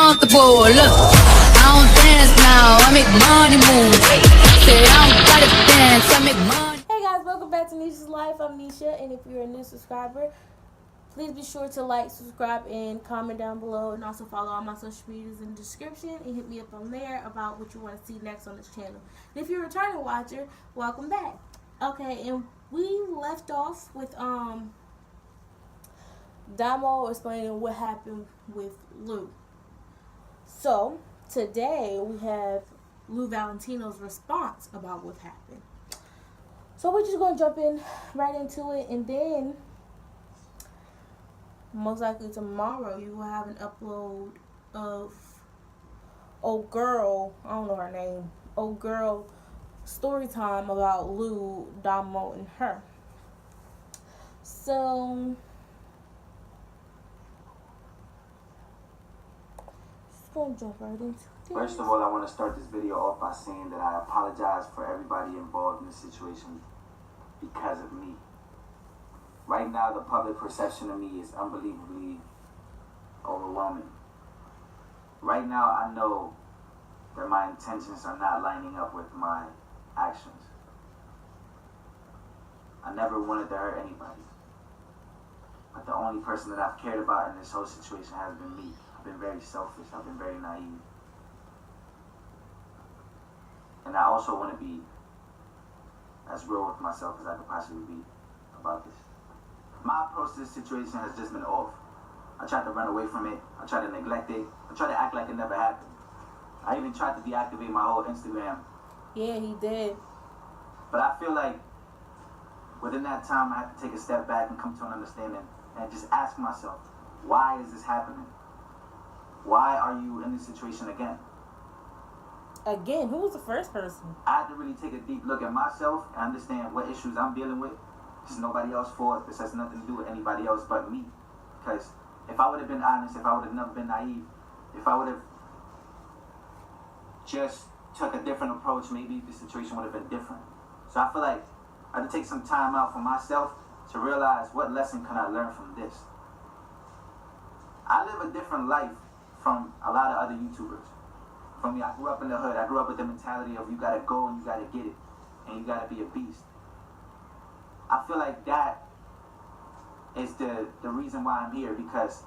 comfortable. Look, I don't dance now, I make money move. Say I don't gotta dance, I make money. Hey guys, welcome back to Nisha's Life. I'm Nisha, and if you're a new subscriber, please be sure to like, subscribe, and comment down below, and also follow all my social medias in the description and hit me up on there about what you want to see next on this channel. And if you're a returning watcher, welcome back. Okay, and we left off with Damo explaining what happened with Lou. So today we have Lou Valentino's response about what happened. So we're just gonna jump in right into it, and then most likely tomorrow you will have an upload of old girl, I don't know her name, old girl story time about Lou, Damo, and her. So just gonna jump right into this. First of all, I want to start this video off by saying that I apologize for everybody involved in this situation because of me. Right now, the public perception of me is unbelievably overwhelming. Right now, I know that my intentions are not lining up with my actions. I never wanted to hurt anybody. But the only person that I've cared about in this whole situation has been me. I've been very selfish. I've been very naive. And I also want to be as real with myself as I could possibly be about this. My approach to this situation has just been off. I tried to run away from it. I tried to neglect it. I tried to act like it never happened. I even tried to deactivate my whole Instagram. Yeah, he did. But I feel like within that time, I had to take a step back and come to an understanding and just ask myself, why is this happening? Why are you in this situation again? Again, who was the first person? I had to really take a deep look at myself and understand what issues I'm dealing with. This is nobody else's fault. This has nothing to do with anybody else but me. Because if I would have been honest, if I would have never been naive, if I would have just took a different approach, maybe the situation would have been different. So I feel like I had to take some time out for myself to realize what lesson can I learn from this. I live a different life from a lot of other YouTubers. For me, I grew up in the hood. I grew up with the mentality of you gotta go and you gotta get it. And you gotta be a beast. I feel like that is the reason why I'm here, because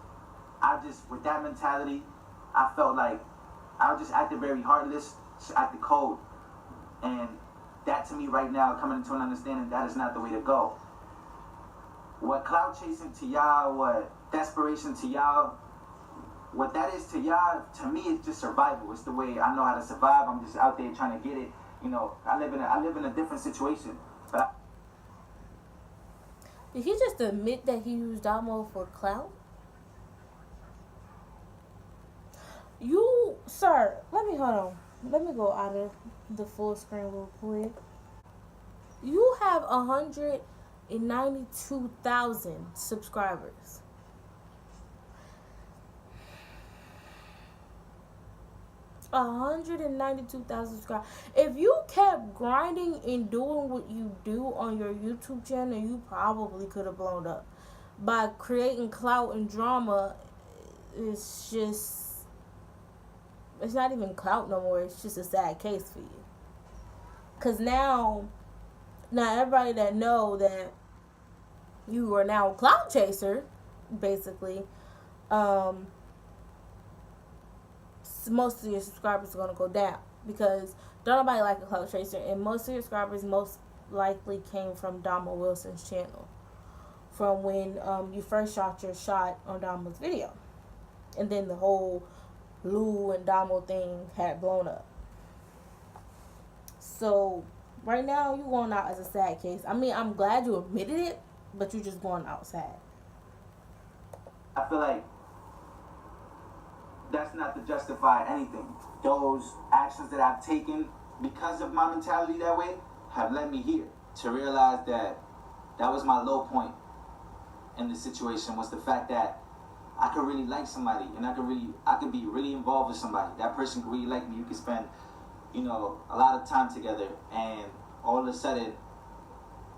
with that mentality, I felt like I just acted very heartless, acted cold. And that to me right now, coming into an understanding, that is not the way to go. What clout chasing to y'all, what desperation to y'all, what that is to y'all, to me, it's just survival. It's the way I know how to survive. I'm just out there trying to get it. You know, I live in a different situation. But Did he just admit that he used Damo for clout? You, sir, let me go out of the full screen real quick. You have 192,000 subscribers. 192,000 subscribers. If you kept grinding and doing what you do on your YouTube channel, you probably could have blown up. By creating clout and drama, it's not even clout no more. It's just a sad case for you. Because now everybody that know that you are now a clout chaser, basically, most of your subscribers are going to go down, because don't nobody like a clout chaser, and most of your subscribers most likely came from Damo Wilson's channel, from when you first shot your shot on Damo's video, and then the whole Lou and Damo thing had blown up. So right now you going out as a sad case. I mean, I'm glad you admitted it, but you just going out sad. I feel like that's not to justify anything. Those actions that I've taken because of my mentality that way have led me here to realize that that was my low point in the situation, was the fact that I could really like somebody, and I could be really involved with somebody. That person could really like me. You could spend, a lot of time together, and all of a sudden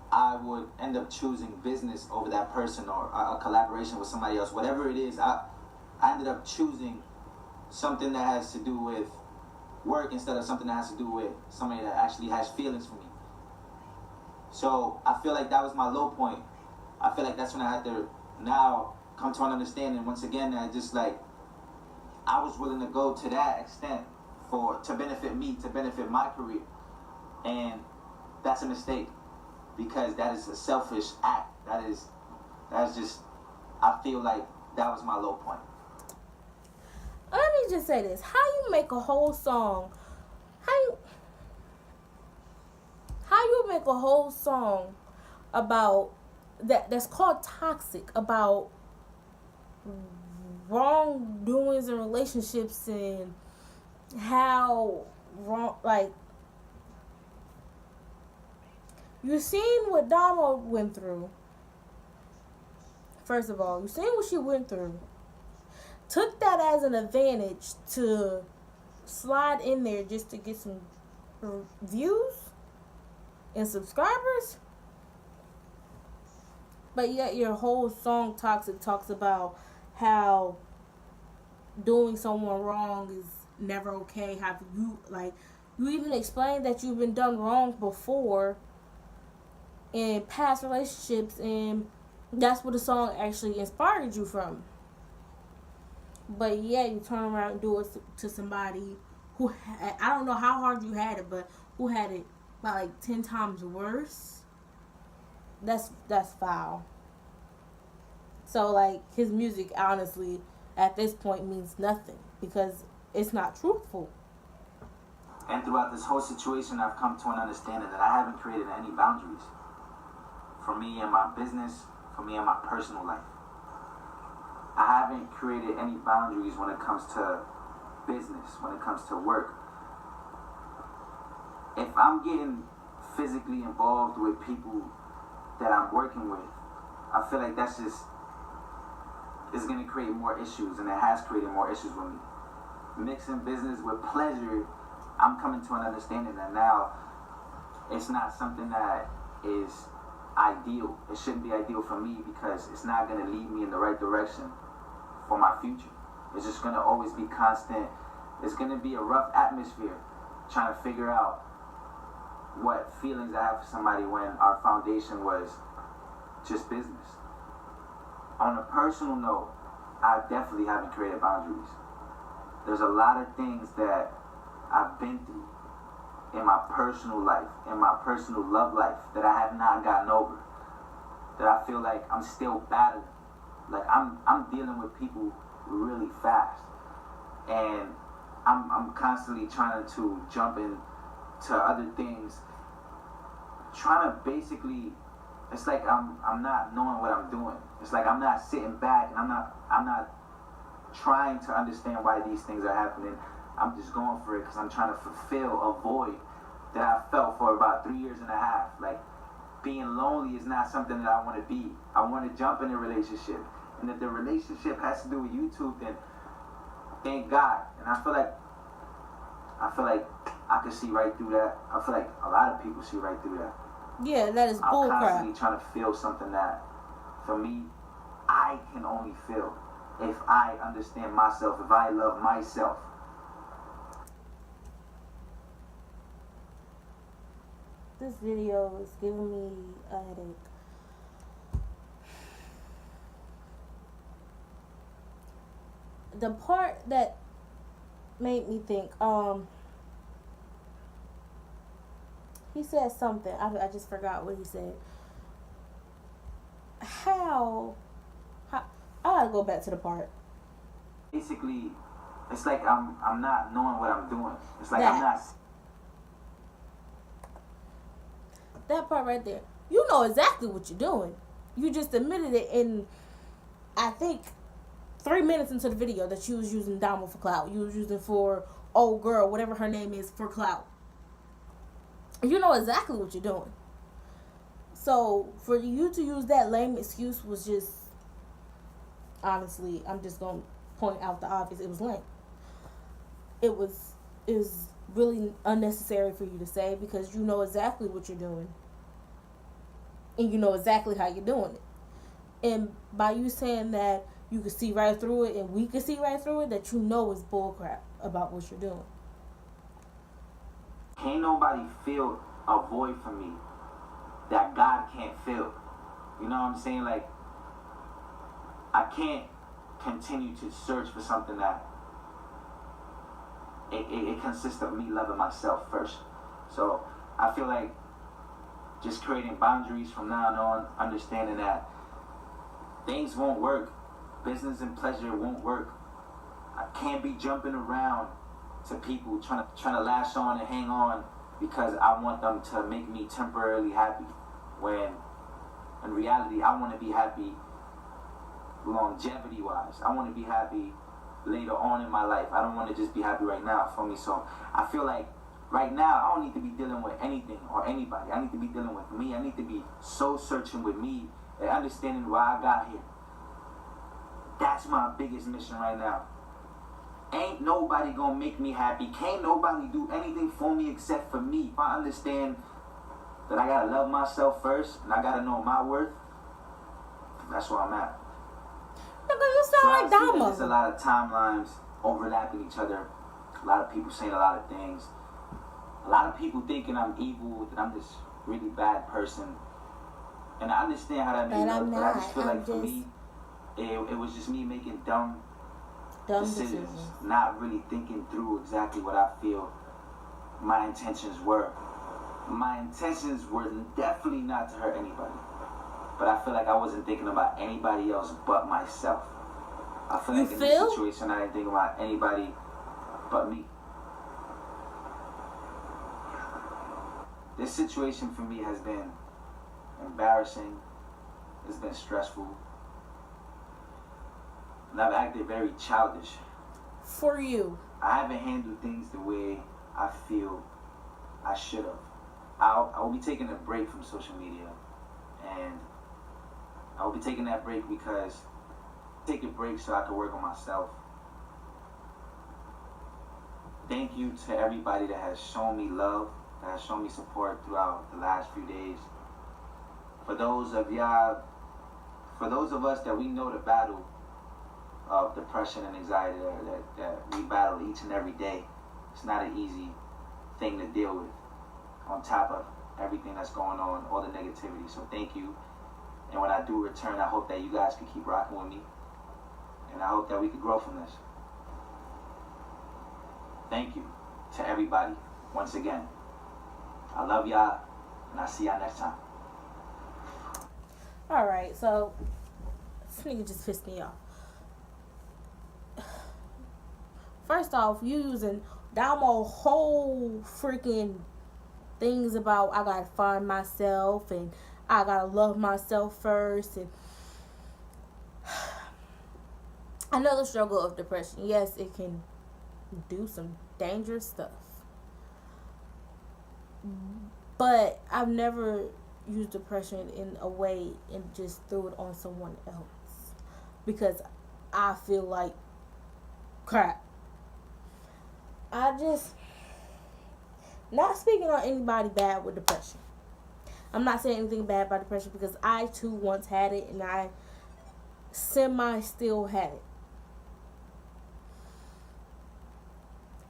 I would end up choosing business over that person, or a collaboration with somebody else. Whatever it is, I ended up choosing something that has to do with work instead of something that has to do with somebody that actually has feelings for me. So I feel like that was my low point. I feel like that's when I had to now come to an understanding once again that just like I was willing to go to that extent to benefit me, to benefit my career. And that's a mistake because that is a selfish act. That's just, I feel like that was my low point. Let me just say this. How you make a whole song, how you make a whole song about that's called Toxic, about wrongdoings in relationships and how wrong, like, you seen what Dama went through. First of all, you seen what she went through. Took that as an advantage to slide in there just to get some views and subscribers. But yet your whole song Toxic talks about how doing someone wrong is never okay. Have you, like, you even explained that you've been done wrong before in past relationships, and that's what the song actually inspired you from. But yeah, you turn around and do it to somebody who I don't know how hard you had it, but who had it by like 10 times worse. That's foul. So like his music, honestly, at this point means nothing because it's not truthful. And throughout this whole situation, I've come to an understanding that I haven't created any boundaries for me and my business, for me and my personal life. I haven't created any boundaries when it comes to business, when it comes to work. If I'm getting physically involved with people that I'm working with, I feel like that's just, it's going to create more issues, and it has created more issues with me. Mixing business with pleasure, I'm coming to an understanding that now it's not something that is ideal. It shouldn't be ideal for me because it's not going to lead me in the right direction for my future. It's just going to always be constant. It's going to be a rough atmosphere trying to figure out what feelings I have for somebody when our foundation was just business. On a personal note, I definitely haven't created boundaries. There's a lot of things that I've been through in my personal life, in my personal love life, that I have not gotten over, that I feel like I'm still battling. Like I'm dealing with people really fast, and I'm constantly trying to jump into other things, trying to basically, it's like I'm not knowing what I'm doing. It's like I'm not sitting back and I'm not trying to understand why these things are happening. I'm just going for it because I'm trying to fulfill a void that I felt for about 3 years and a half. Like, being lonely is not something that I want to be. I want to jump in a relationship. And if the relationship has to do with YouTube, then thank God. And I feel like I can see right through that. I feel like a lot of people see right through that. Yeah, that is bullcrap. I'm constantly trying to feel something that, for me, I can only feel if I understand myself, if I love myself. This video is giving me a headache. The part that made me think, he said something. I just forgot what he said. How I gotta go back to the part. Basically, it's like I'm not knowing what I'm doing. It's like I'm not. That part right there. You know exactly what you're doing. You just admitted it in, I think, 3 minutes into the video that you was using Damo for CLOUT. You was using for old girl, whatever her name is, for CLOUT. You know exactly what you're doing. So for you to use that lame excuse was just, honestly, I'm just gonna point out the obvious. It was lame. It was really unnecessary for you to say because you know exactly what you're doing. And you know exactly how you're doing it. And by you saying that you can see right through it and we can see right through it, that you know it's bullcrap about what you're doing. Can't nobody fill a void for me that God can't fill. You know what I'm saying? Like, I can't continue to search for something that it consists of me loving myself first. So I feel like just creating boundaries from now on, understanding that things won't work. Business and pleasure won't work. I can't be jumping around to people trying to lash on and hang on because I want them to make me temporarily happy, when in reality I want to be happy longevity wise. I want to be happy later on in my life. I don't want to just be happy right now, for me. So I feel like right now I don't need to be dealing with anything or anybody. I need to be dealing with me. I need to be soul searching with me and understanding why I got here. That's my biggest mission right now. Ain't nobody gonna make me happy. Can't nobody do anything for me except for me. If I understand that I gotta love myself first and I gotta know my worth, that's where I'm at. Nigga, you sound like Dama. There's a lot of timelines overlapping each other. A lot of people saying a lot of things. A lot of people thinking I'm evil, that I'm this really bad person. And I understand how that may look, but I just feel like for me, it was just me making dumb decisions, not really thinking through exactly what I feel my intentions were. My intentions were definitely not to hurt anybody, but I feel like I wasn't thinking about anybody else but myself. I feel like in this situation I didn't think about anybody but me. This situation for me has been embarrassing. It's been stressful. And I've acted very childish. For you. I haven't handled things the way I feel I should have. I will be taking a break from social media. And I will be taking that break because take a break so I can work on myself. Thank you to everybody that has shown me love, that has shown me support throughout the last few days. For those of y'all, for those of us that we know the battle of depression and anxiety that we battle each and every day, it's not an easy thing to deal with, on top of everything that's going on, all the negativity. So thank you. And when I do return, I hope that you guys can keep rocking with me. And I hope that we can grow from this. Thank you to everybody once again. I love y'all, and I'll see y'all next time. Alright, so this nigga just pissed me off. First off, you using Damo whole freaking things about I gotta find myself and I gotta love myself first, and I know the struggle of depression. Yes, it can do some dangerous stuff, but I've never used depression in a way and just threw it on someone else because I feel like crap. I just, not speaking on anybody bad with depression. I'm not saying anything bad about depression because I too once had it and I still had it.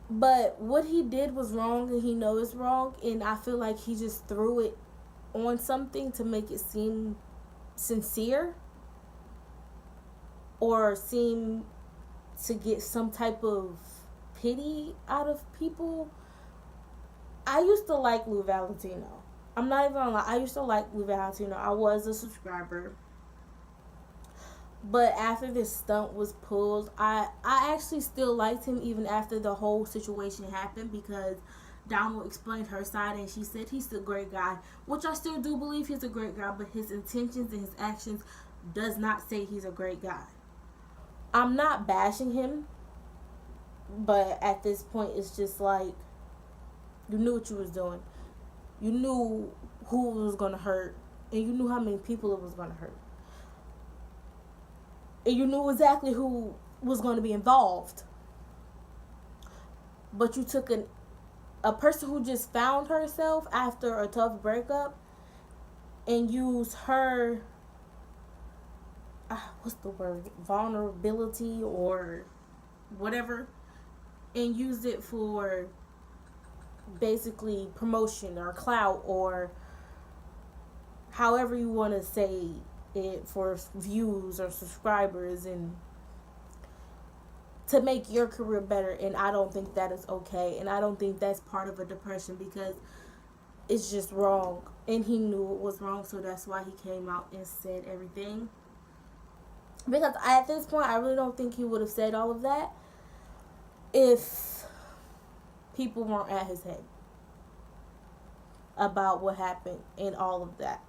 But what he did was wrong and he knows it's wrong, and I feel like he just threw it on something to make it seem sincere or seem to get some type of pity out of people. I used to like Lou Valentino. I'm not even gonna lie. I used to like Lou Valentino. I was a subscriber. But after this stunt was pulled, I actually still liked him even after the whole situation happened, because Damo explained her side and she said he's a great guy, which I still do believe he's a great guy, but his intentions and his actions does not say he's a great guy. I'm not bashing him, but at this point it's just like, you knew what you was doing. You knew who it was going to hurt, and you knew how many people it was going to hurt. And you knew exactly who was going to be involved. But you took a person who just found herself after a tough breakup and used her what's the word, vulnerability or whatever, and used it for basically promotion or clout or however you want to say it, for views or subscribers and to make your career better. And I don't think that is okay, and I don't think that's part of a depression, because it's just wrong, and he knew it was wrong, so that's why he came out and said everything. Because at this point, I really don't think he would have said all of that if people weren't at his head about what happened and all of that.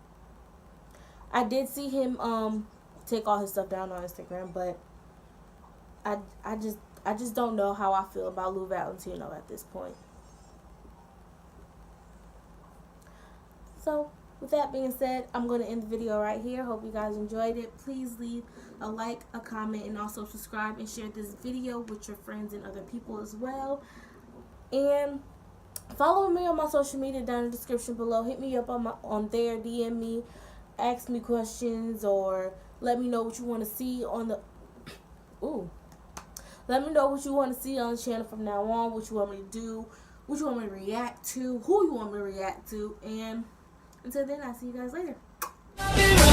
I did see him take all his stuff down on Instagram, but I just don't know how I feel about Lou Valentino at this point. So, with that being said, I'm going to end the video right here. Hope you guys enjoyed it. Please leave a like, a comment, and also subscribe and share this video with your friends and other people as well. And follow me on my social media down in the description below. Hit me up on there, DM me, ask me questions, or let me know what you want to see on the let me know what you want to see on the channel from now on, what you want me to do, what you want me to react to, who you want me to react to, and until then, I'll see you guys later.